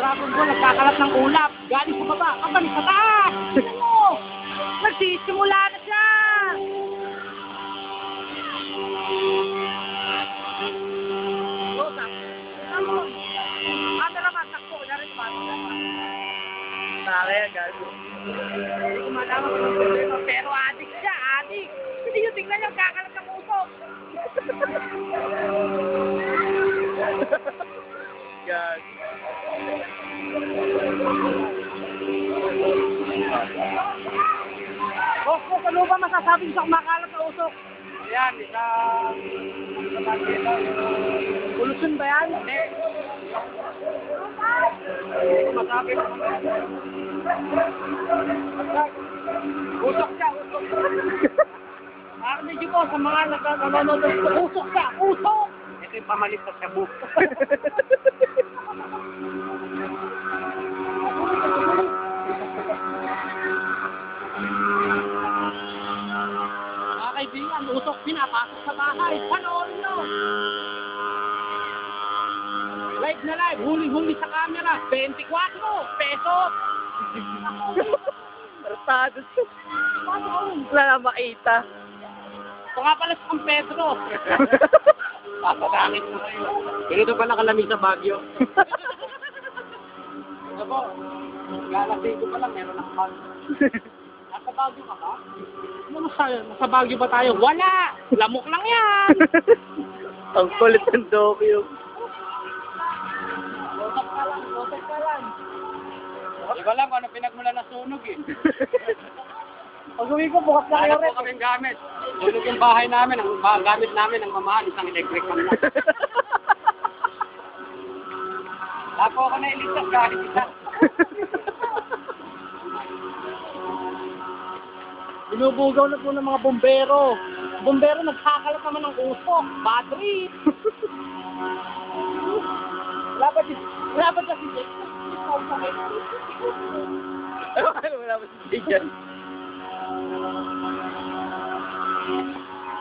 Dragon Ball, nagkakalat ng ulap. Galing sa baba, kapag sa taas. Ano? Nagsisimula na siya. Rosa, ano? Ano naman, takbo, narin pa. Kaya gago. Hindi ko malaman kung ano problema, pero adik siya, adik. Hindi nyo tingnan niya, kakalat ng usok. Gago. Boss, ano ba masasabi sa kumakalat na usok? Yan, isa... Polusyon ba yan? Hindi. Hindi ko masabi. Usok siya, usok. Medyo po, sa mga nanonood, usok siya, usok! Ito yung pamalit sa shabu. Mga kaibigan, usok pinapasok sa bahay. Panoorin nyo! Live na live, huli-huli sa camera, 24 pesos! Martado siya. Wala na makita. Ito nga pala sa San Pedro. Papagangit mo kayo. Ganito pa nakalamig sa Baguio. Ito po, galasin ko pa lang, meron ng bag. Nasa Baguio ka ba? Ano nasa Baguio ba tayo? Wala! Lamok lang yan! Ang kulit ng Dokyo. Lotok ka lang, lotok ka lang. Hindi ko alam kung ano pinagmula na sunog eh. Pag uwi ko, bukas na kayo Ano rin. po kaming gamit? Sunog yung bahay namin, ang gamit namin, ang mamahal, isang electric fan lang. Lako ako na iligtas, galit isa. Binubugaw na po ng mga bombero. Bombero, nagkakalat naman ng usok. Battery. Wala ba si Jake? Wala ba si Jay dyan?